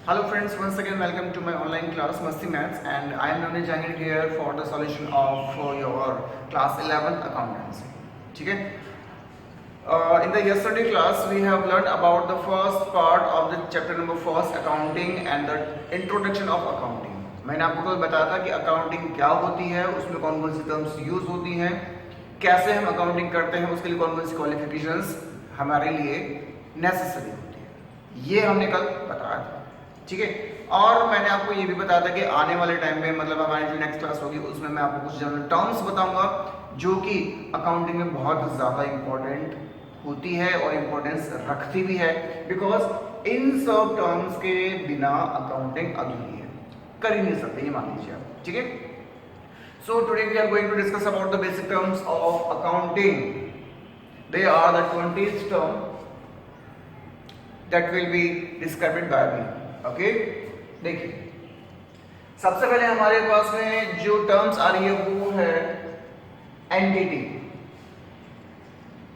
Hello friends, once again welcome to my online class Masti Maths, and I am Navneet Jangir here for the solution of your class 11 accountancy. ठीक है? In the yesterday class we have learned about the first part of the chapter number first, accounting, and the introduction of accounting. मैंने आपको कल बताया था कि accounting क्या होती है, उसमें कौन कौन सी टर्म्स यूज होती हैं, कैसे हम अकाउंटिंग करते हैं, उसके लिए कौन कौन सी क्वालिफिकेशंस हमारे लिए नेसेसरी होती है, ये हमने कल बताया था। ठीक है, और मैंने आपको ये भी बताया था कि आने वाले टाइम में मतलब हमारी जो नेक्स्ट क्लास होगी उसमें मैं आपको कुछ जनरल टर्म्स बताऊंगा जो कि अकाउंटिंग में बहुत ज़्यादा इंपॉर्टेंट होती है और इम्पोर्टेंस रखती भी है, बिकॉज इन सब टर्म्स के बिना अकाउंटिंग अधूरी है, कर ही नहीं सकते, ये मान लीजिए आप। ठीक है, so today we are going to discuss about the basic terms of accounting. They are the 20th term that will be described by me. Okay, देखिए सबसे पहले हमारे पास में जो टर्म्स आ रही है वो है एंटिटी.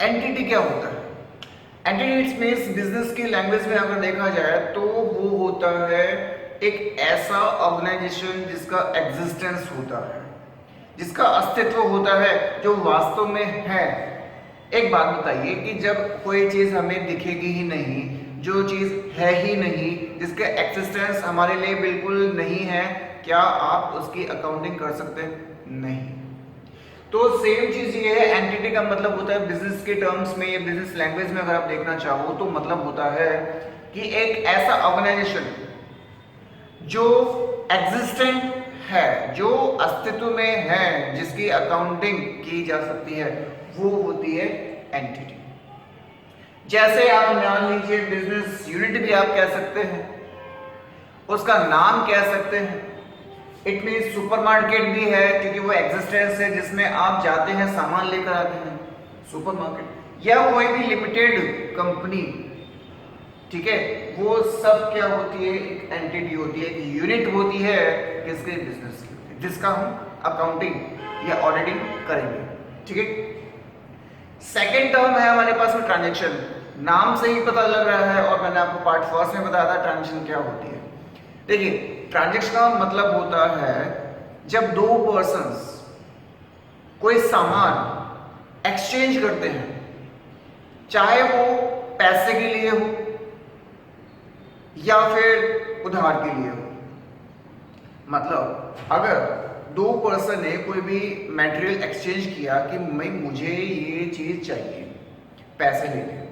एंटिटी क्या होता है? एंटिटी इट्स मींस बिजनेस की लैंग्वेज में अगर देखा जाए तो वो होता है एक ऐसा ऑर्गेनाइजेशन जिसका एग्जिस्टेंस होता है, जिसका अस्तित्व होता है, जो वास्तव में है. एक बात बताइए कि जब कोई चीज हमें दिखेगी ही नहीं, जो चीज है ही नहीं, जिसका एक्सिस्टेंस हमारे लिए बिल्कुल नहीं है, क्या आप उसकी अकाउंटिंग कर सकते हैं? नहीं. तो सेम चीज ये है, एंटिटी का मतलब होता है बिजनेस के टर्म्स में या बिजनेस लैंग्वेज में अगर आप देखना चाहो तो मतलब होता है कि एक ऐसा ऑर्गेनाइजेशन जो एग्जिस्टेंट है, जो अस्तित्व में है, जिसकी अकाउंटिंग की जा सकती है, वो होती है एंटिटी. जैसे आप मान लीजिए बिजनेस यूनिट भी आप कह सकते हैं, उसका नाम कह सकते हैं. इट मीन सुपरमार्केट भी है क्योंकि वो एग्जिस्टेंस है जिसमें आप जाते हैं, सामान लेकर आते हैं, सुपरमार्केट. या कोई भी लिमिटेड कंपनी, ठीक है, वो सब क्या होती है? एक एंटिटी होती है, एक यूनिट होती है किसके? बिजनेस की, जिसका हम अकाउंटिंग या ऑडिटिंग करेंगे. ठीक है. सेकेंड टर्म है हमारे पास में ट्रांजैक्शन. नाम से ही पता लग रहा है और मैंने आपको पार्ट फर्स्ट में बताया था ट्रांजैक्शन क्या होती है. देखिए, ट्रांजैक्शन का मतलब होता है जब दो पर्संस कोई सामान एक्सचेंज करते हैं, चाहे वो पैसे के लिए हो या फिर उधार के लिए हो. मतलब अगर दो पर्सन ने कोई भी मटेरियल एक्सचेंज किया कि मैं मुझे ये चीज चाहिए पैसे लेके,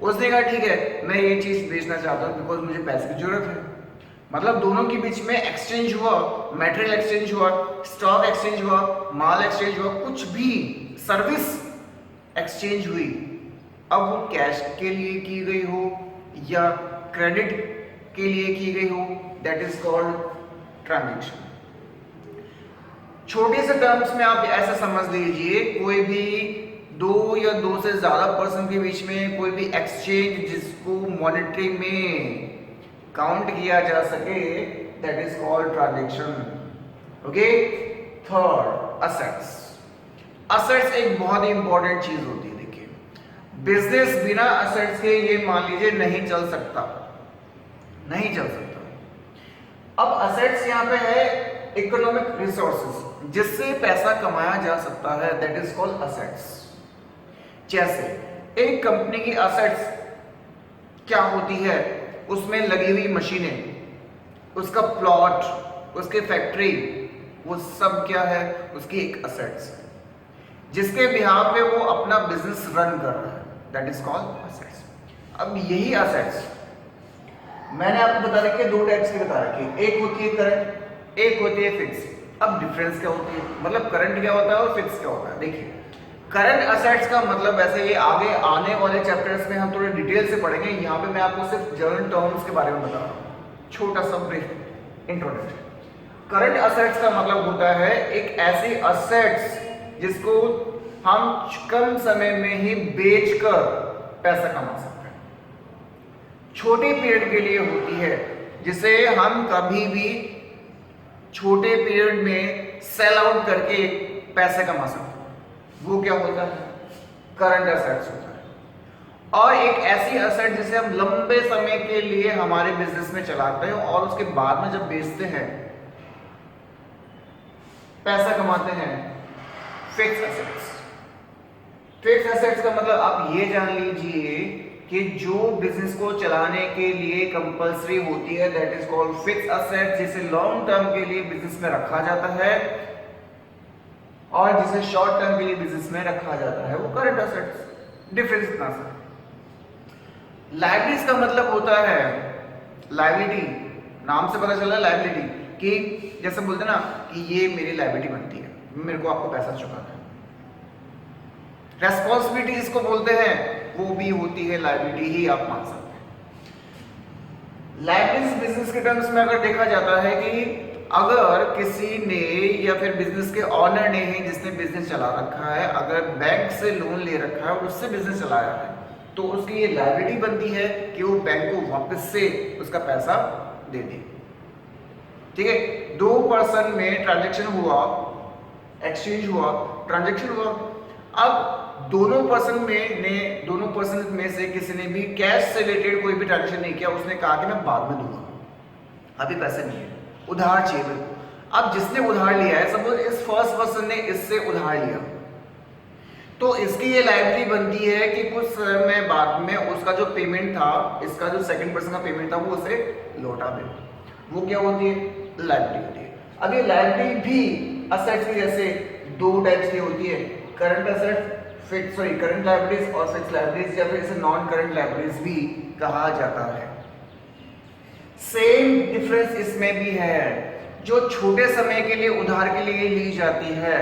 उसने कहा ठीक है मैं ये चीज बेचना चाहता हूँ बिकॉज मुझे पैसे की जरूरत है. मतलब दोनों के बीच में एक्सचेंज हुआ, मटेरियल एक्सचेंज हुआ, स्टॉक एक्सचेंज हुआ, माल एक्सचेंज हुआ, कुछ भी सर्विस एक्सचेंज हुई. अब वो कैश के लिए की गई हो या क्रेडिट के लिए की गई हो, दैट इज कॉल्ड ट्रांजैक्शन. छोटे से टर्म्स में आप ऐसा समझ लीजिए, कोई भी दो या दो से ज्यादा पर्सन के बीच में कोई भी एक्सचेंज जिसको मॉनेटरी में काउंट किया जा सके, that is called transaction. Okay. Third, assets. Assets एक बहुत ही इंपॉर्टेंट चीज होती है. देखिए, बिजनेस बिना असेट्स के ये मान लीजिए नहीं चल सकता, नहीं चल सकता. अब असेट्स यहाँ पे है इकोनॉमिक रिसोर्सेज, जिससे पैसा कमाया जा सकता है, दैट इज कॉल्ड असेट्स. जैसे एक कंपनी की असेट्स क्या होती है? उसमें लगी हुई मशीनें, उसका प्लॉट, उसके फैक्ट्री, वो सब क्या है? उसकी एक असेट्स है, जिसके बिहाफ पे वो अपना बिजनेस रन कर रहा है, दैट इज कॉल्ड असेट्स. अब यही असेट्स मैंने आपको बता रखी है, दो टाइप्स की बता रखी है. एक होती है करंट, एक होती है फिक्स. अब डिफरेंस क्या होती है? मतलब करंट क्या होता है और फिक्स क्या होता है? देखिए, करंट असेट्स का मतलब वैसे ये आगे आने वाले चैप्टर्स में हम थोड़े डिटेल से पढ़ेंगे. यहाँ पे मैं आपको सिर्फ जनरल टर्म्स के बारे में बता रहा हूँ, छोटा सा ब्रीफ इंट्रोडक्शन. करंट असेट्स का मतलब होता है एक ऐसी असेट्स जिसको हम कम समय में ही बेचकर पैसा कमा सकते हैं. छोटे पीरियड के लिए होती है, जिसे हम कभी भी छोटे पीरियड में सेल आउट करके पैसे कमा सकते हैं. वो क्या होता है? करंट असेट्स होता है. और एक ऐसी असेट जिसे हम लंबे समय के लिए हमारे बिजनेस में चलाते हैं और उसके बाद में जब बेचते हैं पैसा कमाते हैं, फिक्स एसेट्स। फिक्स एसेट्स का मतलब आप ये जान लीजिए कि जो बिजनेस को चलाने के लिए कंपलसरी होती है, that is called fix asset, जिसे लॉन्ग टर्म के लिए बिजनेस में रखा जाता है और जिसे शॉर्ट टर्म के लिए बिजनेस में रखा जाता है, वो करंट एसेट्स। डिफरेंस इतना सा। लायबिलिटीज का मतलब होता है लायबिलिटी, नाम से पता चला लायबिलिटी, कि जैसे बोलते ना कि ये मेरी लायबिलिटी बनती है, मेरे को आपको पैसा चुकाना है। रेस्पॉन्सिबिलिटी जिसको बोलते हैं वो भी होती है लायबिलिटी ही, आप मान सकते हैं। लायबिलिटीज बिजनेस के टर्म्स में अगर देखा जाता है कि अगर किसी ने या फिर बिजनेस के ऑनर ने ही जिसने बिजनेस चला रखा है, अगर बैंक से लोन ले रखा है और उससे बिजनेस चलाया है, तो उसकी ये लायबिलिटी बनती है कि वो बैंक को वापस से उसका पैसा दे दे। ठीक है, दो पर्सन में ट्रांजैक्शन हुआ, एक्सचेंज हुआ, ट्रांजैक्शन हुआ। अब दोनों पर्सन में से किसी ने भी कैश से रिलेटेड कोई भी ट्रांजैक्शन नहीं किया, उसने कहा कि मैं बाद में दूंगा, अभी पैसे नहीं है, उधार चाहिए मेरे को। अब जिसने उधार लिया है, सपोज इस फर्स्ट पर्सन ने इससे उधार लिया, तो इसकी ये लायबिलिटी बनती है कि कुछ समय बाद में उसका जो पेमेंट था, इसका जो सेकंड पर्सन का पेमेंट था, वो उसे लौटा दे। वो क्या होती है? लायबिलिटी होती है। अब ये लायबिलिटी भी असेट्स की जैसे दो टाइप्स की होती है, करंट असेट्स, करंट लायबिलिटीज और फिक्स लायबिलिटीज, या फिर इसे नॉन करंट लायबिलिटीज भी कहा जाता है। सेम डिफरेंस इसमें भी है, जो छोटे समय के लिए उधार के लिए ली जाती है,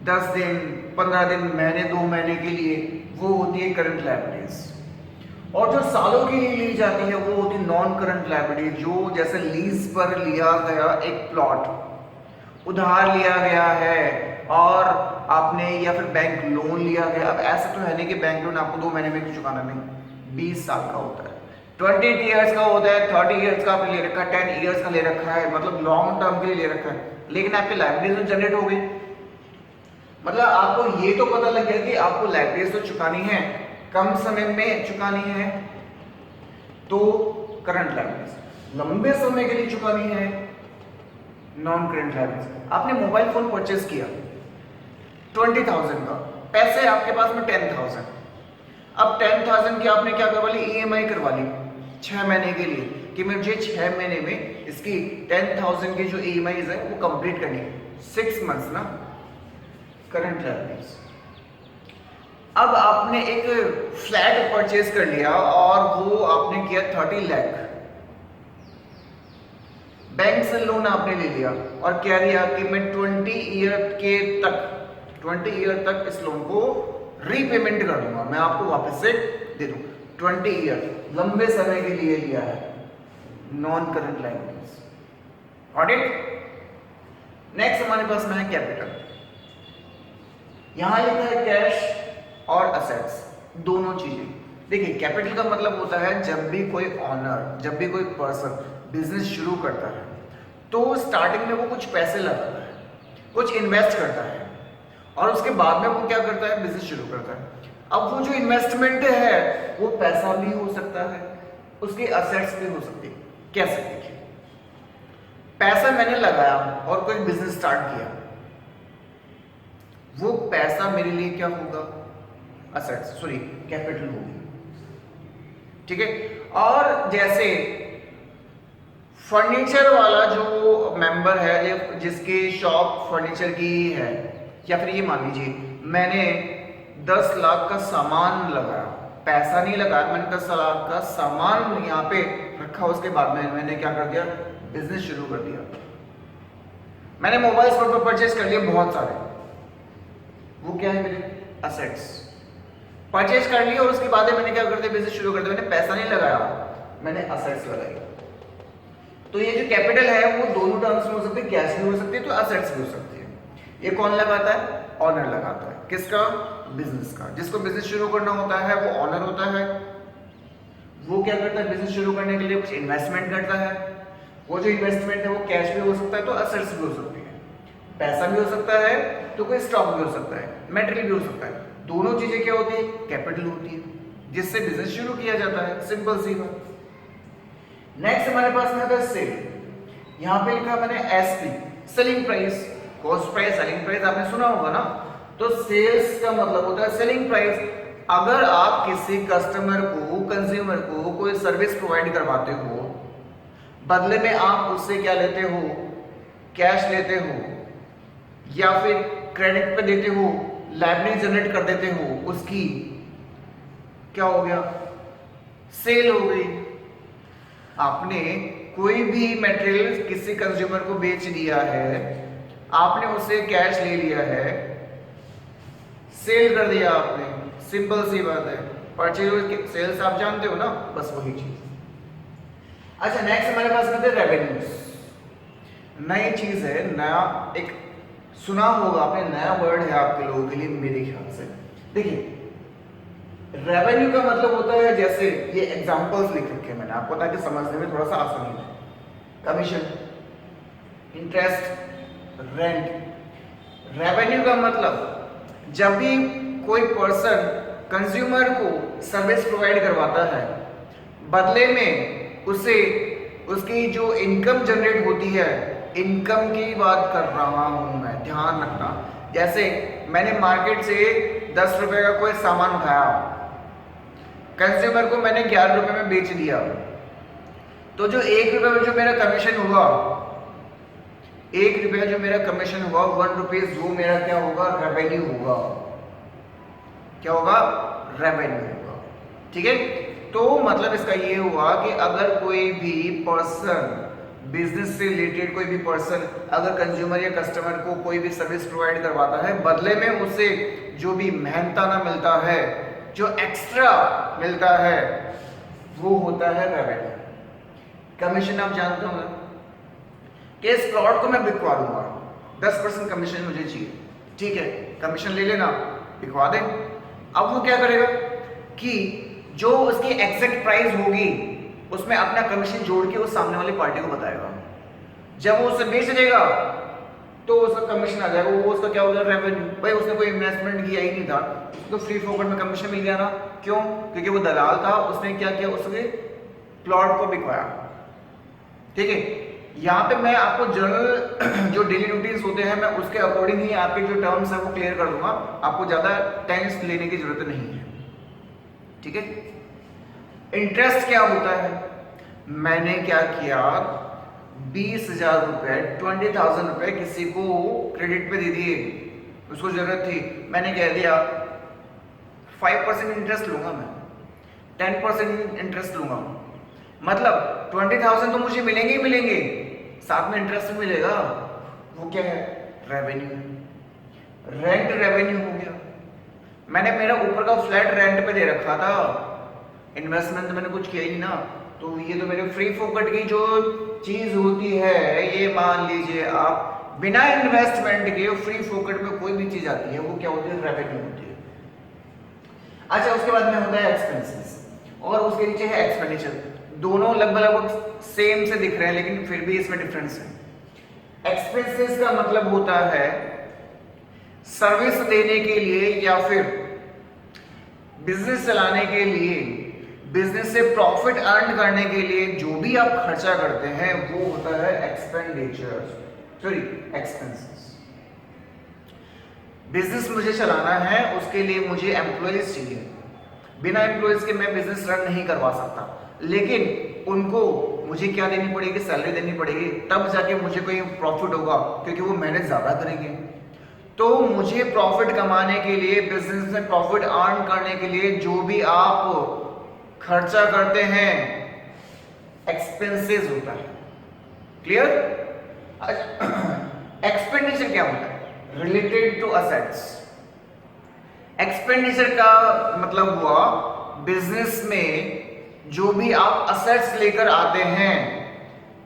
10 दिन, 15 दिन, महीने, 2 महीने के लिए, वो होती है करंट लायबिलिटीज। और जो सालों के लिए ली जाती है वो होती है नॉन करंट लायबिलिटी, जो जैसे लीज पर लिया गया एक प्लॉट उधार लिया गया है और आपने, या फिर बैंक लोन लिया गया। अब ऐसा तो है नहीं कि बैंक लोन आपको 2 महीने में चुकाना, नहीं, 20 साल का होता है, 20 ईयर्स का होता है, 30 ईयर्स का आपने ले रखा है, 10 ईयर्स का ले रखा है, मतलब लॉन्ग टर्म के लिए ले रखा है। लेकिन आपकी लायबिलिटीज जनरेट हो गई, मतलब आपको ये तो पता लग गया कि आपको लायबिलिटीज तो चुकानी है, कम समय में चुकानी है, तो करंट लायबिलिटीज। लंबे समय के लिए चुकानी है, नॉन करंट लायबिलिटीज। आपने मोबाइल फोन परचेज किया 20,000 का, पैसे आपके पास में 10,000। अब 10,000 की आपने क्या करवा ली? ईएमआई करवा ली 6 महीने के लिए, कि मुझे 6 महीने में इसकी 10,000 की जो ईएमआई है वो कंप्लीट करनी है, 6 मंथ्स ना, करंट लायबिलिटीज। अब आपने एक फ्लैट परचेज कर लिया और वो आपने किया 30 लाख, बैंक से लोन आपने ले लिया और कह दिया कि मैं 20 ईयर तक इस लोन को रीपेमेंट कर दूंगा, मैं आपको वापस से दे दूं। 20 ईयर लंबे समय के लिए लिया है, non current liabilities. Got it? Next हमारे पास में है कैपिटल। यहां लिखा है कैश और असेट्स, दोनों चीजें। देखिए, कैपिटल का मतलब होता है जब भी कोई ऑनर, जब भी कोई पर्सन बिजनेस शुरू करता है तो स्टार्टिंग में वो कुछ पैसे लगाता है, कुछ इन्वेस्ट करता है और उसके बाद में वो क्या करता है? बिजनेस शुरू करता है। अब वो जो इन्वेस्टमेंट है वो पैसा भी हो सकता है, उसकी असेट्स भी हो सकती है। कैसे? देखिए, पैसा मैंने लगाया और कोई बिजनेस स्टार्ट किया, वो पैसा मेरे लिए क्या होगा? असेट्स, कैपिटल होगी। ठीक है। और जैसे फर्नीचर वाला जो मेंबर है, जिसकी शॉप फर्नीचर की है, या फिर ये मान लीजिए मैंने 10 लाख का सामान लगाया, पैसा नहीं लगाया, मैंने 10 लाख का सामान यहाँ पे रखा, उसके बाद में मैंने क्या कर दिया? बिजनेस शुरू कर दिया। मैंने मोबाइल फोन पर परचेज कर लिया बहुत सारे, वो क्या है? मेरे असेट्स। परचेज कर लिया और उसके बाद मैंने क्या कर दिया? बिजनेस शुरू कर दिया। मैंने पैसा नहीं लगाया, मैंने असेट्स लगाई। तो ये जो कैपिटल है वो दोनों टर्म्स में हो सकती है, कैश भी हो सकती है तो असेट्स भी हो सकती है। ये कौन लगाता है? ऑनर लगाता है। किसका? बिजनेस का। जिसको बिजनेस शुरू करना होता है वो ऑनर होता है। वो क्या करता है? बिजनेस शुरू करने के लिए कुछ इन्वेस्टमेंट करता है। वो जो इन्वेस्टमेंट है वो कैश भी हो सकता है तो असेट्स भी हो सकती है, पैसा भी हो सकता है तो कोई स्टॉक भी हो सकता है, मेटेरियल भी हो सकता है। दोनों चीजें क्या होती है? कैपिटल होती है। जिससे बिजनेस शुरू किया जाता है, सिंपल सी बात। नेक्स्ट हमारे पास में आता है सेल। यहाँ पे लिखा मैंने SP, selling price, cost price, selling price आपने सुना होगा ना। तो सेल्स का मतलब होता है सेलिंग प्राइस। अगर आप किसी कस्टमर को, कंज्यूमर को कोई सर्विस प्रोवाइड करवाते हो, बदले में आप उससे क्या लेते हो, कैश लेते हो या फिर क्रेडिट पे देते हो, लाइबिलिटी जनरेट कर देते हो, उसकी क्या हो गया, सेल हो गई। आपने कोई भी मटेरियल किसी कंज्यूमर को बेच दिया है, आपने उससे कैश ले लिया है, सेल कर दिया आपने, सिंपल सी बात है। परचेज सेल्स आप जानते हो ना, बस वही चीज। अच्छा नेक्स्ट हमारे पास में रेवेन्यूज। नई चीज है, नया एक सुना होगा आपने, नया वर्ड है आपके लोगों के लिए मेरे ख्याल से। देखिए रेवेन्यू का मतलब होता है, जैसे ये एग्जांपल्स लिख रखे हैं मैंने आपको ताकि समझने में थोड़ा सा आसानी हो। Commission, interest, rent. रेवेन्यू का मतलब जब भी कोई पर्सन कंज्यूमर को सर्विस प्रोवाइड करवाता है, बदले में उसे उसकी जो इनकम जनरेट होती है, इनकम की बात कर रहा हूं मैं, ध्यान रखना। जैसे मैंने मार्केट से 10 रुपए का कोई सामान उठाया, कंज्यूमर को मैंने 11 रुपए में बेच दिया, तो जो 1 रुपए में जो मेरा कमीशन हुआ, 1 रुपया जो मेरा कमीशन हुआ, 1 रुपीज, वो मेरा क्या होगा, रेवेन्यू होगा। क्या होगा, रेवेन्यू होगा। ठीक है, तो मतलब इसका ये हुआ कि अगर कोई भी पर्सन, बिजनेस से रिलेटेड कोई भी पर्सन अगर कंज्यूमर या कस्टमर को कोई भी सर्विस प्रोवाइड करवाता है, बदले में उसे जो भी मेहनताना मिलता है, जो एक्स्ट्रा मिलता है, वो होता है रेवेन्यू। कमीशन आप जानते हो कि इस प्लॉट को मैं बिकवा दूंगा, 10% कमीशन मुझे चाहिए, ठीक है, कमीशन ले लेना, बिकवा दे। अब वो क्या करेगा कि जो उसकी एग्जैक्ट प्राइस होगी उसमें अपना कमीशन जोड़ के उस सामने वाली पार्टी को बताएगा। जब वो उसे बेच देगा तो उसका कमीशन आ जाएगा, वो उसका क्या होगा, रेवेन्यू। भाई उसने कोई इन्वेस्टमेंट किया ही नहीं था, उसको फ्री फोकट में कमीशन मिल गया ना। क्यों? क्योंकि वो दलाल था, उसने क्या किया, उसके प्लॉट को बिकवाया। ठीक है, यहाँ पे मैं आपको जनरल जो डेली रूटीन्स होते हैं, मैं उसके अकॉर्डिंग ही आपके जो टर्म्स है वो क्लियर कर दूंगा, आपको ज्यादा टेंस लेने की जरूरत नहीं है। ठीक है, इंटरेस्ट क्या होता है, मैंने क्या किया, 20,000 रुपए, 20,000 रुपए किसी को क्रेडिट पे दे दिए, उसको जरूरत थी, मैंने कह दिया 5% इंटरेस्ट लूंगा मैं, 10% इंटरेस्ट लूंगा, मतलब 20,000 तो मुझे मिलेंगे ही मिलेंगे, साथ में इंटरेस्ट मिलेगा। वो क्या है, रेवेन्यू। रेंट रेवेन्यू हो गया। मैंने मेरा ऊपर का फ्लैट रेंट पे दे रखा था, इन्वेस्टमेंट तो मैंने कुछ किया ही ना, तो ये तो मेरे फ्री फोकट की जो चीज होती है, ये मान लीजिए आप बिना इन्वेस्टमेंट के फ्री फोकट में कोई भी चीज आती है, वो क्या होती है, रेवेन्यू होती है। अच्छा, उसके बाद में होता है एक्सपेंसेस और उसके नीचे है एक्सपेंडिचर। दोनों लगभग सेम से दिख रहे हैं लेकिन फिर भी इसमें डिफरेंस है। एक्सपेंसेस का मतलब होता है सर्विस देने के लिए या फिर बिजनेस चलाने के लिए, बिजनेस से प्रॉफिट अर्न करने के लिए जो भी आप खर्चा करते हैं वो होता है एक्सपेंडिचर, सॉरी एक्सपेंसेस। बिजनेस मुझे चलाना है, उसके लिए मुझे एम्प्लॉइज चाहिए, बिना एम्प्लॉइज के मैं बिजनेस रन नहीं करवा सकता, लेकिन उनको मुझे क्या देनी पड़ेगी, सैलरी देनी पड़ेगी, तब जाके मुझे कोई प्रॉफिट होगा, क्योंकि वो मेहनत ज्यादा करेंगे। तो मुझे प्रॉफिट कमाने के लिए, बिजनेस में प्रॉफिट अर्न करने के लिए जो भी आप खर्चा करते हैं, एक्सपेंसेस होता है। क्लियर? एक्सपेंडिचर क्या होता है, रिलेटेड टू असेट्स। एक्सपेंडिचर का मतलब हुआ बिजनेस में जो भी आप असेट्स लेकर आते हैं,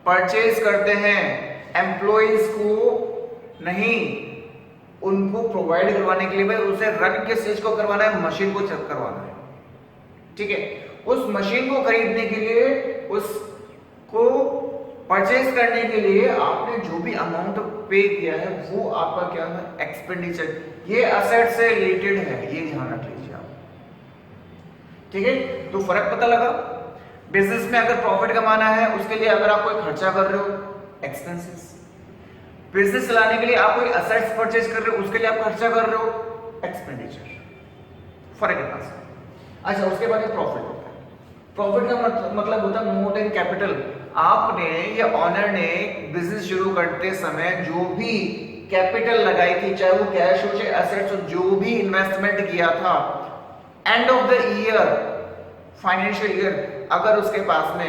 परचेज करते हैं, एम्प्लॉइज को नहीं, उनको प्रोवाइड करवाने के लिए, भाई उसे रन किस चीज को करवाना है, मशीन को चेक करवाना है। ठीक है, उस मशीन को खरीदने के लिए, उसको परचेज करने के लिए आपने जो भी अमाउंट पे किया है वो आपका क्या है, एक्सपेंडिचर। ये असेट से रिलेटेड है, ये ध्यान रख लीजिए आप। ठीक है, तो फर्क पता लगा। बिजनेस में अगर प्रॉफिट कमाना है उसके लिए अगर आप कोई खर्चा कर रहे हो, एक्सपेंसेस। बिजनेस चलाने के लिए आप कोई असेट्स परचेज कर रहे हो, उसके लिए आप खर्चा कर रहे हो, एक्सपेंडिचर। फर्क इतना सा। अच्छा, उसके बाद प्रॉफिट होता है। प्रॉफिट का मतलब होता है मोर देन कैपिटल। आपने या ऑनर ने बिजनेस शुरू करते समय जो भी कैपिटल लगाई थी, चाहे वो कैश हो चाहे एसेट्स हो, जो भी इन्वेस्टमेंट किया था, end of the year, financial year, अगर उसके पास में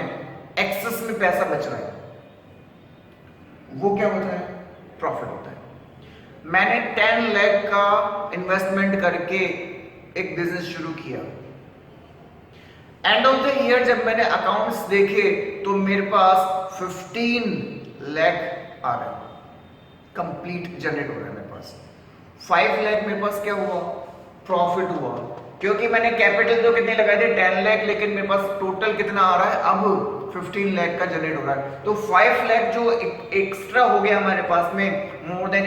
एक्सेस में पैसा बच रहा है, वो क्या होता है? प्रॉफिट होता है। मैंने 10 लाख का इन्वेस्टमेंट करके एक बिजनेस शुरू किया, एंड ऑफ द ईयर जब मैंने अकाउंट्स देखे तो मेरे पास 15 लाख आ रहा है, कंप्लीट जनरेट हो रहा है मेरे पास। 5 लाख मेरे पास क्या हुआ? प्रॉफिट हुआ, क्योंकि मैंने कैपिटल तो कितने लगाए थे? 10 लाख, लेकिन मेरे पास टोटल कितना आ रहा है अब? 15 लाख का जनरेट हो रहा है। तो 5 लाख जो एक्स्ट्रा हो गया हमारे पास में, मोर देन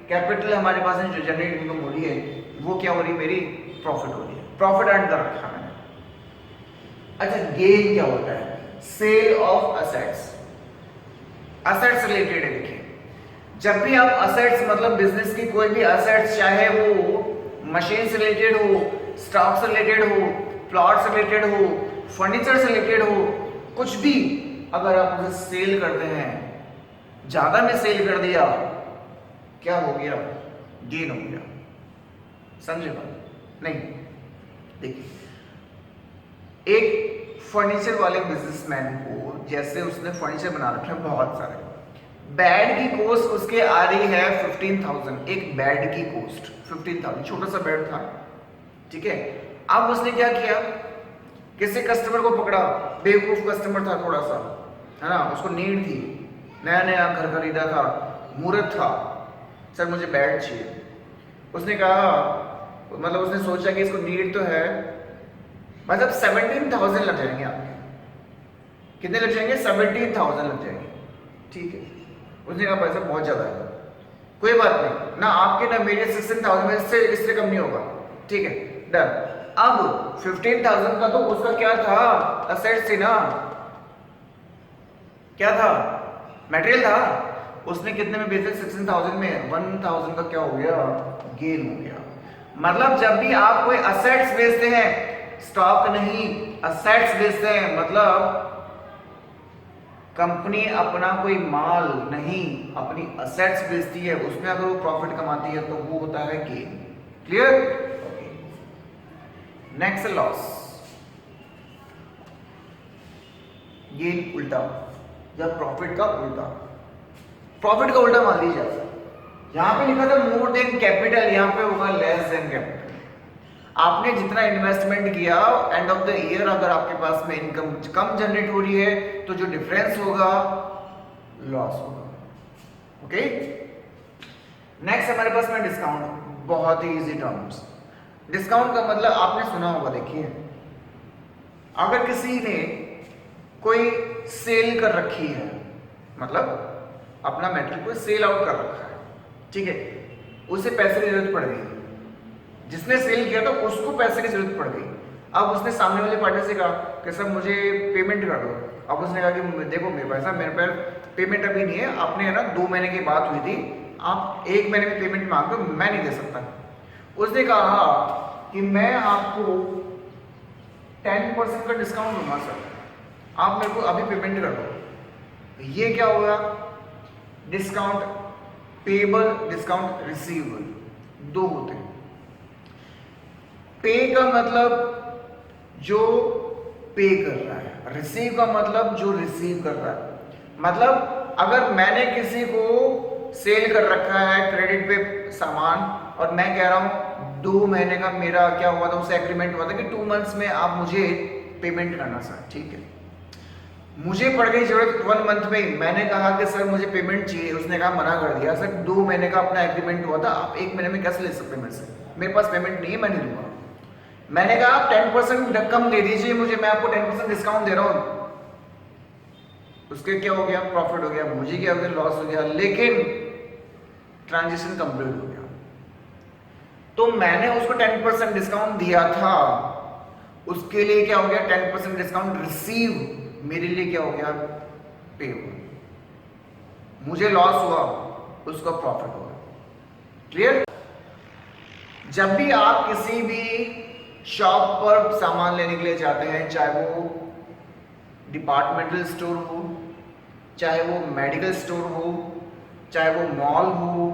कैपिटल हमारे पास में जो जनरेट इनकम हो रही है, वो क्या हो रही है? मेरी प्रॉफिट हो रही है। प्रॉफिट अर्न कर रखा मैंने। अच्छा, गेन क्या होता है? Sale of assets. Assets related है। देखिए, जब भी आप असेट्स मतलब बिजनेस की कोई भी असेट्स, चाहे वो मशीन से रिलेटेड हो, स्टॉक से रिलेटेड हो, प्लॉट से रिलेटेड हो, फर्नीचर से रिलेटेड हो, कुछ भी अगर आप उसे सेल करते हैं, ज्यादा में सेल कर दिया, क्या हो गया? गेन हो गया। समझे बात? नहीं। देखिए, एक फर्नीचर वाले बिजनेसमैन को, जैसे उसने फर्नीचर बना रखे हैं बहुत सारे, बेड की कॉस्ट उसके आ रही है 15,000। एक बेड की कॉस्ट 15,000, छोटा सा बेड था, ठीक है। अब उसने क्या किया? किसी कस्टमर को पकड़ा, बेवकूफ कस्टमर था थोड़ा सा, है ना, उसको नीड थी, नया नया घर खरीदा था, मुहूर्त था, सर मुझे बेड चाहिए। उसने कहा, मतलब उसने सोचा कि इसको नीड तो है, मतलब 17,000 लग जाएंगे आपके। कितने लग जाएंगे? 17,000 लग जाएंगे, ठीक है। उसने कहा पैसा बहुत ज्यादा है, कोई बात नहीं, ना आपके ना मेरे 16,000 में, इससे कम नहीं होगा, ठीक है, डन। अब 15,000 का तो उसका क्या था? असेट्स थी ना, क्या था? मटेरियल था। उसने कितने में बेचा? 16,000 में। 1,000 का क्या हो गया? गेन हो गया। मतलब जब भी आप कोई असेट्स बेचते हैं, स्टॉक नहीं, असेट्स बेचते हैं, मतलब कंपनी अपना कोई माल नहीं, अपनी असेट्स बेचती है, उसमें अगर वो प्रॉफिट कमाती है तो वो होता है gain. Clear? Next loss. Gain उल्टा, या प्रॉफिट का उल्टा। प्रॉफिट का उल्टा मान लीजिए, यहां पे लिखा था मोर देन कैपिटल, यहां पे होगा लेस देन कैपिटल। आपने जितना इन्वेस्टमेंट किया, एंड ऑफ द ईयर अगर आपके पास में इनकम कम जनरेट हो रही है, तो जो डिफरेंस होगा लॉस होगा। ओके, नेक्स्ट हमारे पास में डिस्काउंट। बहुत ही इजी टर्म्स। डिस्काउंट का मतलब आपने सुना होगा। देखिए, अगर किसी ने कोई सेल कर रखी है, मतलब अपना मेटेरियल को सेल आउट कर रखा है, ठीक है, उसे पैसे की जरूरत पड़ गई, जिसने सेल किया था उसको पैसे की जरूरत पड़ गई। अब उसने सामने वाले पार्टी से कहा कि सर मुझे पेमेंट कर दो। अब उसने कहा कि देखो मेरे पास पेमेंट अभी नहीं है, आपने है ना 2 महीने की बात हुई थी, आप 1 महीने में पेमेंट मांग दो, मैं नहीं दे सकता। उसने कहा कि मैं आपको 10% का डिस्काउंट दूंगा सर, आप मेरे को अभी पेमेंट कर दो। ये क्या होगा? डिस्काउंट पेबल, डिस्काउंट रिसीवेबल, दो होते हैं। पे का मतलब जो पे कर रहा है, रिसीव का मतलब जो रिसीव कर रहा है। मतलब अगर मैंने किसी को सेल कर रखा है क्रेडिट पे सामान, और मैं कह रहा हूं 2 महीने का मेरा क्या हुआ था, उससे एग्रीमेंट हुआ था कि 2 मंथ्स में आप मुझे पेमेंट करना सर, ठीक है। मुझे पड़ गई जरूरत 1 मंथ में, मैंने कहा कि सर मुझे पेमेंट चाहिए, उसने कहा मना कर दिया, सर 2 महीने का अपना एग्रीमेंट हुआ था, आप 1 महीने में कैसे ले सकते हैं मेरे से? मेरे पास पेमेंट नहीं है, मैं नहीं दूंगा। मैंने कहा आप 10% रकम दे दीजिए मुझे, मैं आपको 10% डिस्काउंट दे रहा हूं। उसके क्या हो गया? प्रॉफिट हो गया, मुझे क्या हो गया? लॉस हो गया, लेकिन ट्रांजेक्शन कंप्लीट हो गया। तो मैंने उसको 10% डिस्काउंट दिया था, उसके लिए क्या हो गया 10% डिस्काउंट रिसीव, मेरे लिए क्या हो गया पे हुआ, मुझे लॉस हुआ उसका प्रॉफिट हुआ। क्लियर? जब भी आप किसी भी शॉप पर सामान लेने के लिए जाते हैं, चाहे वो डिपार्टमेंटल स्टोर हो, चाहे वो मेडिकल स्टोर हो, चाहे वो मॉल हो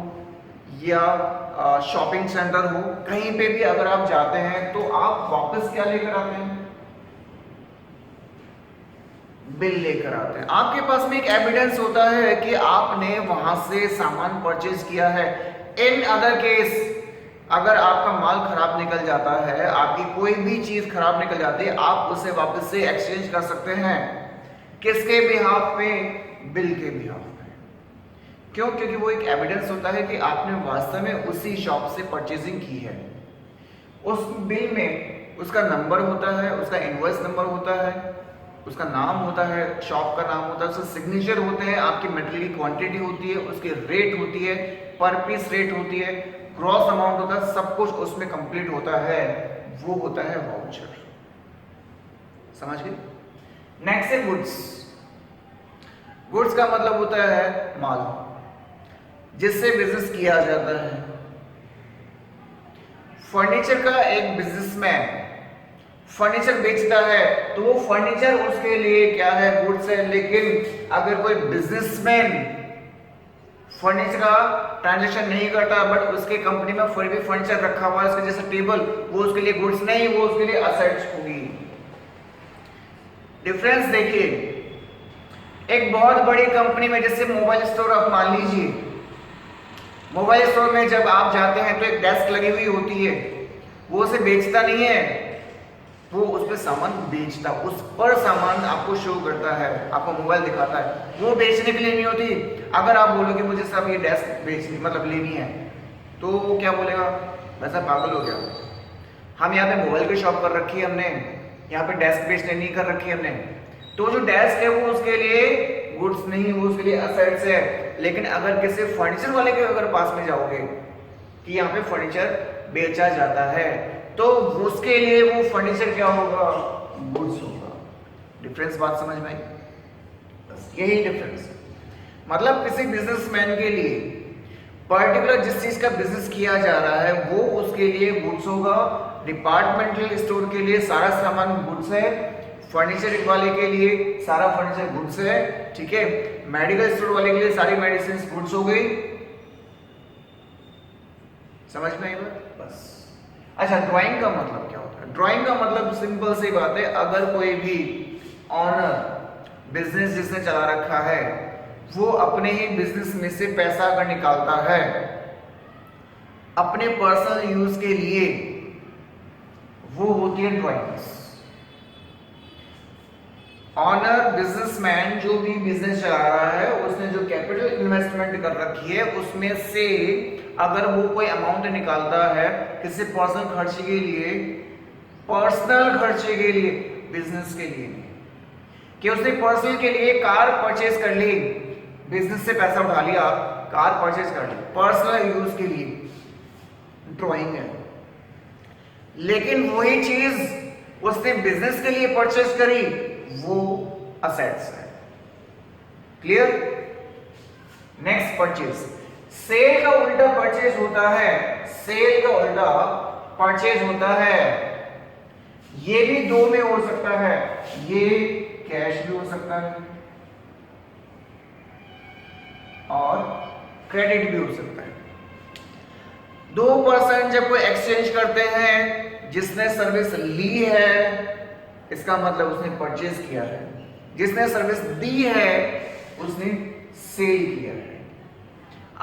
या शॉपिंग सेंटर हो, कहीं पे भी अगर आप जाते हैं तो आप वापस क्या लेकर आते हैं? बिल लेकर आते हैं। आपके पास में एक एविडेंस होता है कि आपने वहां से सामान परचेज किया है। इन अदर केस अगर आपका माल खराब निकल जाता है, आपकी कोई भी चीज खराब निकल जाती है, आप उसे वापस से एक्सचेंज कर सकते हैं। किसके बिहाफ पे? बिल के बिहाफ पे। क्यों? क्योंकि वो एक एविडेंस होता है कि आपने वास्तव में उसी शॉप से परचेजिंग की है। उस बिल में उसका नंबर होता है, उसका इनवॉइस नंबर होता है, उसका नाम होता है, शॉप का नाम होता है, उसके सिग्नेचर होते हैं, आपकी मटेरियल की क्वांटिटी होती है, उसकी रेट होती है, पर पीस रेट होती है, ग्रॉस अमाउंट होता है, सब कुछ उसमें कंप्लीट होता है। वो होता है वाउचर। समझ गए? नेक्स्ट है गुड्स। गुड्स का मतलब होता है माल, जिससे बिजनेस किया जाता है। फर्नीचर का एक बिजनेसमैन फर्नीचर बेचता है तो वो फर्नीचर उसके लिए क्या है? गुड्स है। लेकिन अगर कोई बिजनेसमैन फर्नीचर का ट्रांजैक्शन नहीं करता बट उसके कंपनी में फिर भी फर्नीचर रखा हुआ है उसके जैसे टेबल, वो उसके लिए गुड्स नहीं, वो उसके लिए असेट्स होगी। डिफरेंस देखिए, एक बहुत बड़ी कंपनी में जैसे मोबाइल स्टोर आप मान लीजिए, मोबाइल स्टोर में जब आप जाते हैं तो एक डेस्क लगी हुई होती है, वो उसे बेचता नहीं है, वो उस पर सामान बेचता, उस पर सामान आपको शो करता है, आपको मोबाइल दिखाता है, वो बेचने के लिए नहीं होती। अगर आप बोलो कि मुझे सब ये डेस्क बेचनी मतलब लेनी है, तो वो क्या बोलेगा? वैसा पागल हो गया, हम यहाँ पे मोबाइल की शॉप कर रखी है हमने, यहाँ पे डेस्क बेचने नहीं कर रखी है हमने। तो जो डेस्क है वो उसके लिए गुड्स नहीं, वो उसके लिए असेट्स है। लेकिन अगर किसी फर्नीचर वाले के अगर पास में जाओगे कि यहाँ पे फर्नीचर बेचा जाता है, तो उसके लिए वो फर्नीचर क्या होगा? गुड्स होगा। डिफरेंस बात समझ में आई? बस यही डिफरेंस। मतलब किसी बिजनेसमैन के लिए पर्टिकुलर जिस चीज का बिजनेस किया जा रहा है वो उसके लिए गुड्स होगा। डिपार्टमेंटल स्टोर के लिए सारा सामान गुड्स है, फर्नीचर वाले के लिए सारा फर्नीचर गुड्स है, ठीक है। मेडिकल स्टोर वाले के लिए सारी मेडिसिन गुड्स हो गई। समझ में आई बात? बस। अच्छा, ड्राइंग का मतलब क्या होता है? ड्राइंग का मतलब सिंपल सी बात है, अगर कोई भी ऑनर बिजनेस जिसने चला रखा है वो अपने ही बिजनेस में से पैसा अगर निकालता है अपने पर्सनल यूज के लिए, वो होती है ड्राइंग्स। ऑनर बिजनेसमैन जो भी बिजनेस चला रहा है उसने जो कैपिटल इन्वेस्टमेंट कर रखी है उसमें से अगर वो कोई अमाउंट निकालता है किसी पर्सनल खर्चे के लिए, पर्सनल खर्चे के लिए, बिजनेस के लिए नहीं, कि उसने पर्सनल के लिए कार परचेज कर ली, बिजनेस से पैसा उठा लिया, कार परचेज कर ली, पर्सनल यूज के लिए, ड्राइंग है। लेकिन वही चीज उसने बिजनेस के लिए परचेज करी, वो असेट्स है। क्लियर? Next, purchase. सेल का उल्टा परचेज होता है, सेल का उल्टा परचेज होता है। ये भी दो में हो सकता है, ये कैश भी हो सकता है और क्रेडिट भी हो सकता है। दो पर्सन जब कोई एक्सचेंज करते हैं, जिसने सर्विस ली है इसका मतलब उसने परचेज किया है, जिसने सर्विस दी है उसने सेल किया है।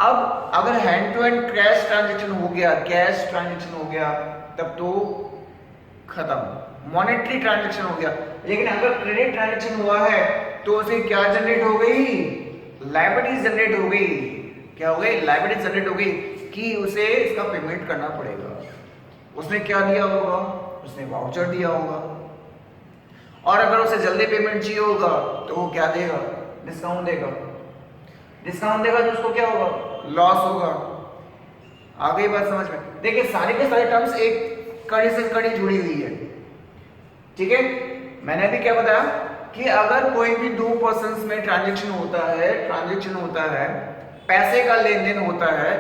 अब अगर hand to hand cash transaction हो गया, कैश ट्रांजैक्शन हो गया, तब तो खत्म, मॉनेटरी ट्रांजैक्शन हो गया। लेकिन अगर क्रेडिट ट्रांजैक्शन हुआ है तो उसे क्या जनरेट हो गई? लायबिलिटी जनरेट हो गई। क्या हो गई? लायबिलिटी जनरेट हो गई कि उसे इसका पेमेंट करना पड़ेगा। उसने क्या दिया होगा? उसने वाउचर दिया होगा। और अगर उसे जल्दी पेमेंट चाहिए होगा तो वो क्या देगा? डिस्काउंट देगा। डिस्काउंट देगा तो उसको क्या होगा? लॉस होगा। आ गई बात समझ में? देखिए, सारे के सारे टर्म्स एक कड़ी से कड़ी जुड़ी हुई है। ठीक है, मैंने अभी क्या बताया कि अगर कोई भी दो पर्सन्स में ट्रांजैक्शन होता है, पैसे का लेन देन होता है,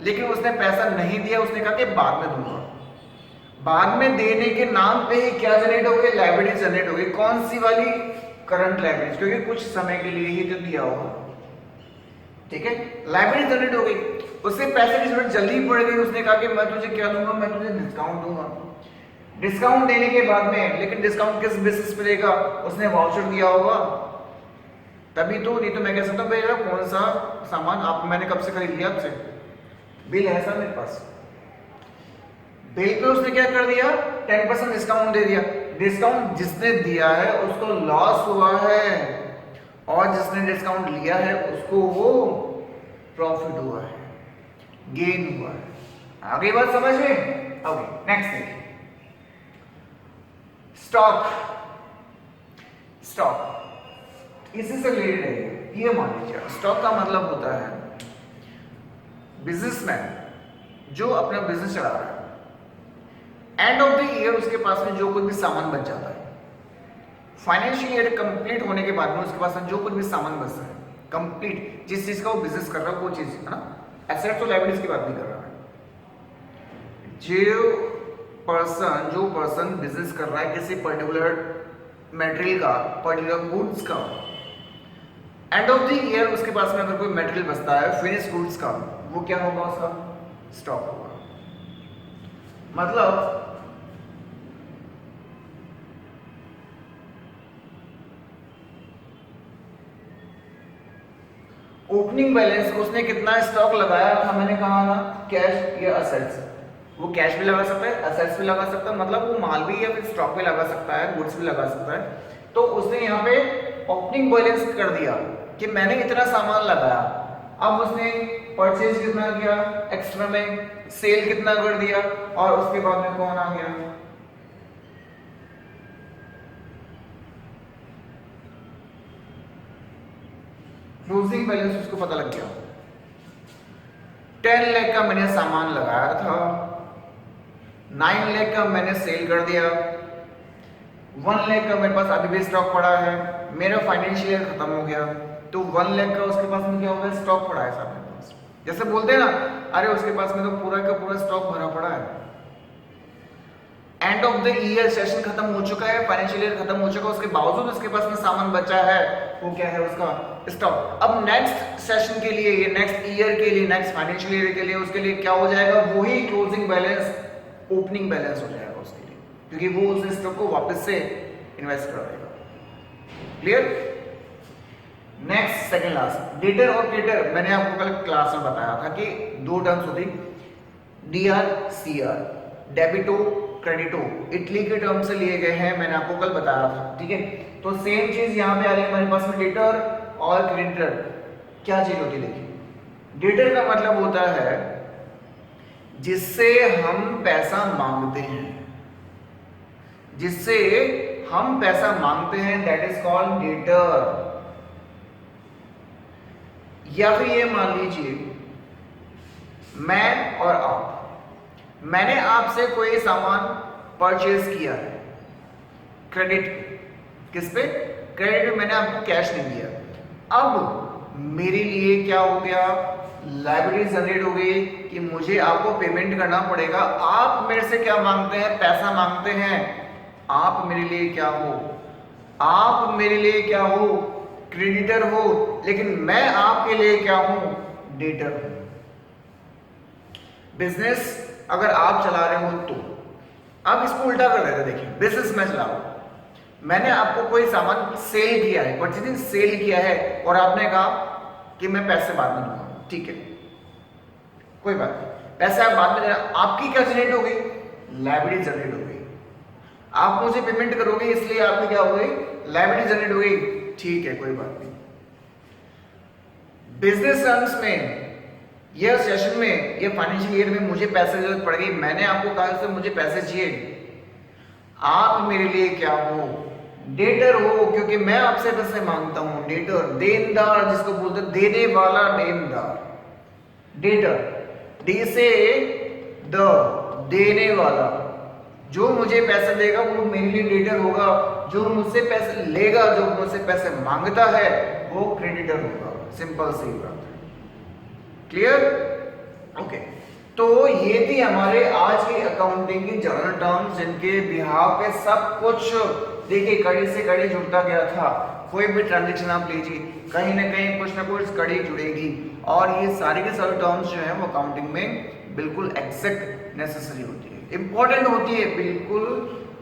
लेकिन उसने पैसा नहीं दिया, उसने कहा कि बाद में दूंगा। बाद में देने के नाम पे ही क्या जनरेट हो गई? लायबिलिटी जनरेट हो गई। कौन सी वाली? करंट लायबिलिटी, क्योंकि कुछ समय के लिए ही तो दिया होगा। ठीक है, लायबिलिटी जनरेट हो गई, उससे पैसे की जरूरत जल्दी पड़ गई, उसने कहा कि मैं तुझे क्या दूंगा? मैं तुझे डिस्काउंट दूंगा। डिस्काउंट देने के बाद में, लेकिन डिस्काउंट किस बेसिस पे देगा? उसने वाउचर दिया होगा तभी तो, नहीं तो मैं कह सकता हूँ भैया कौन सा सामान आप मैंने कब से खरीद लिया आपसे, बिल है सर मेरे पास। बिल पे उसने क्या कर दिया? 10% डिस्काउंट दे दिया। डिस्काउंट जिसने दिया है उसको लॉस हुआ है, और जिसने डिस्काउंट लिया है उसको वो प्रॉफिट हुआ है, गेन हुआ है। आगे बात समझ में? ओके, नेक्स्ट देखिए, स्टॉक इसी से रिलेटेड है। ये मान लीजिए स्टॉक का मतलब होता है बिजनेसमैन जो अपना बिजनेस चला रहा है, एंड ऑफ द ईयर उसके पास में जो कुछ भी सामान बच जाता है, फाइनेंशियल ईयर कंप्लीट होने के बाद में उसके पास में जो कुछ भी सामान बचता है, कंप्लीट जिस चीज का वो बिजनेस कर रहा है वो चीज है ना, एसेट्स और लायबिलिटीज की बात नहीं कर रहा है। जो पर्सन बिजनेस कर रहा है किसी पर्टिकुलर मटेरियल का, पर्टिकुलर गुड्स का, एंड ऑफ द ईयर उसके पास में अगर कोई मटेरियल बचता है फिनिश गुड्स का, वो क्या होगा? उसका स्टॉक होगा। मतलब ओपनिंग बैलेंस उसने कितना स्टॉक लगाया था, मैंने कहा ना कैश या असेट्स। वो कैश भी लगा सकता है, असेट्स भी लगा सकता है, मतलब वो माल भी या फिर स्टॉक भी लगा सकता है, गुड्स भी लगा सकता है। तो उसने यहाँ पे ओपनिंग बैलेंस कर दिया कि मैंने इतना सामान लगाया। अब उसने परचेज कितना किया एक्स्ट्रा में, सेल कितना कर दिया, और उसके बाद में कौन आ गया? क्लोजिंग बैलेंस उसको पता लग गया। 10 लाख का मैंने सामान लगाया था, 9 लाख का मैंने सेल कर दिया, 1 लाख का मेरे पास अभी भी स्टॉक पड़ा है, मेरा फाइनेंशियल ईयर खत्म हो गया, तो 1 लाख का उसके पास में क्या होगा? स्टॉक पड़ा है साहब मेरे पास। जैसे बोलते हैं ना, अरे उसके पास में तो पूरा का पूरा स्टॉक भरा पड़ा है। End of the year session खत्म हो चुका है, फाइनेंशियल ईयर खत्म हो चुका है, उसके बावजूद उसके पास में सामान बचा है, वो क्या है? उसका स्टॉक। अब नेक्स्ट सेशन के लिए, ये नेक्स्ट ईयर के लिए, नेक्स्ट फाइनेंशियल ईयर के लिए, उसके लिए क्या हो जाएगा? वही क्लोजिंग बैलेंस, ओपनिंग बैलेंस हो जाएगा उसके लिए, क्योंकि वो उस स्टॉक को वापस से इन्वेस्ट कर देगा। Clear? Next second last, debtor और क्रेडिटर। मैंने आपको कल क्लास में बताया था कि दो टर्म्स होती, डीआर सीआर, डेबिटो क्रेडिटो, इटली के टर्म से लिए गए हैं, मैंने आपको कल बताया था। ठीक है, तो सेम चीज यहां पे आ रही है हमारे पास में, डेटर और क्रेडिटर। क्या चीज होती है? देखिए, डेटर का मतलब होता है जिससे हम पैसा मांगते हैं, जिससे हम पैसा मांगते हैं, दैट इज कॉल्ड डेटर। या फिर ये मान लीजिए मैं और आप, मैंने आपसे कोई सामान परचेज किया है, क्रेडिट किस पे? क्रेडिट पे, मैंने आपको कैश नहीं दिया। अब मेरे लिए क्या हो गया? लायबिलिटी जनरेट हो गई कि मुझे आपको पेमेंट करना पड़ेगा। आप मेरे से क्या मांगते हैं? पैसा मांगते हैं। आप मेरे लिए क्या हो? आप मेरे लिए क्या हो? क्रेडिटर हो। लेकिन मैं आपके लिए क्या हूं? डेटर हूं। बिजनेस अगर आप चला रहे हो तो, अब इसको उल्टा कर देते, देखिए बिजनेस मैं चला रहा हूं, मैंने आपको कोई सामान सेल किया है, परचेजिंग सेल किया है, और आपने कहा कि मैं पैसे बाद में दूंगा। ठीक है, कोई बात नहीं, पैसे आप बाद में देना। आपकी क्या जनरेट हो गई? लायबिलिटी जनरेट हो गई। आप मुझे पेमेंट करोगे इसलिए आपकी क्या हो गई? लायबिलिटी जनरेट हो गई। ठीक है, कोई बात नहीं। बिजनेस टर्म्स में, यह सेशन में, यह फाइनेंशियल ईयर में मुझे पैसे की जरूरत पड़ गई, मैंने आपको कहा कि मुझे पैसे चाहिए। आप मेरे लिए क्या हो? डेटर हो, क्योंकि मैं आपसे पैसे मांगता हूं। डेटर, देनदार जिसको बोलते हैं, देने वाला देनदार। डेटर, डी से द, देने वाला, जो मुझे पैसे देगा वो मेरे लिए डेटर होगा, जो मुझसे पैसे लेगा, जो मुझसे पैसे मांगता है वो क्रेडिटर होगा। सिंपल सी बात है। क्लियर? ओके। तो ये थी हमारे आज की अकाउंटिंग की जनरल टर्म्स, जिनके बिहाव पे सब कुछ देखिए कड़ी से कड़ी जुड़ता गया था। कोई भी ट्रांजेक्शन आप लीजिए, कहीं ना कहीं कुछ ना कुछ कड़ी जुड़ेगी, और ये सारी के सारी टर्म्स जो है वो अकाउंटिंग में बिल्कुल एग्जैक्ट नेसेसरी होती है, इंपॉर्टेंट होती है, बिल्कुल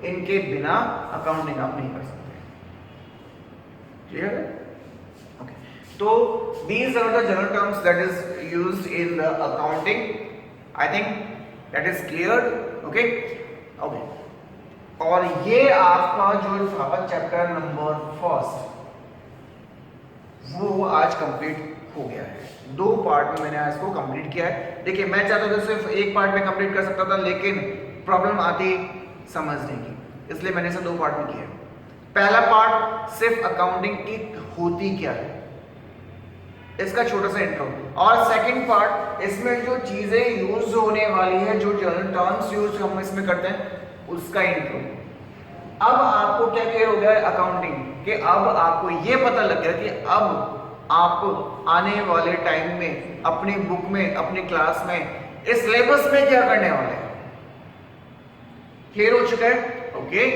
इनके बिना अकाउंटिंग आप नहीं कर सकते। क्लियर है? ओके। तो these are the general terms that is used in the accounting. I think that is clear. Okay. Okay. और ये आपका जो था चैप्टर नंबर फर्स्ट वो आज कंप्लीट हो गया है। 2 पार्ट में मैंने इसको कंप्लीट किया है। देखिए मैं चाहता था सिर्फ 1 पार्ट में कंप्लीट कर सकता था, लेकिन प्रॉब्लम आती समझने की, इसलिए मैंने इसे 2 पार्ट में किया है। पहला पार्ट सिर्फ अकाउंटिंग की होती क्या है, इसका छोटा सा इंट्रो, और सेकंड पार्ट इसमें जो चीजें यूज होने वाली है, जो जनरल टर्म्स यूज हम इसमें करते हैं, उसका इंट्रो। अब आपको क्या क्लियर हो गया है अकाउंटिंग कि अब आपको ये पता लग गया कि अब आप आने वाले टाइम में अपनी बुक में, अपनी क्लास में, इस सिलेबस में क्या करने वाले हैं। क्लियर हो चुका है? ओके,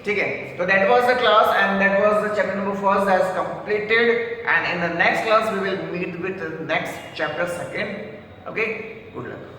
ठीक है। तो that was the class and that was the chapter number first as completed, and in the next class we will meet with next chapter second. Okay, good luck.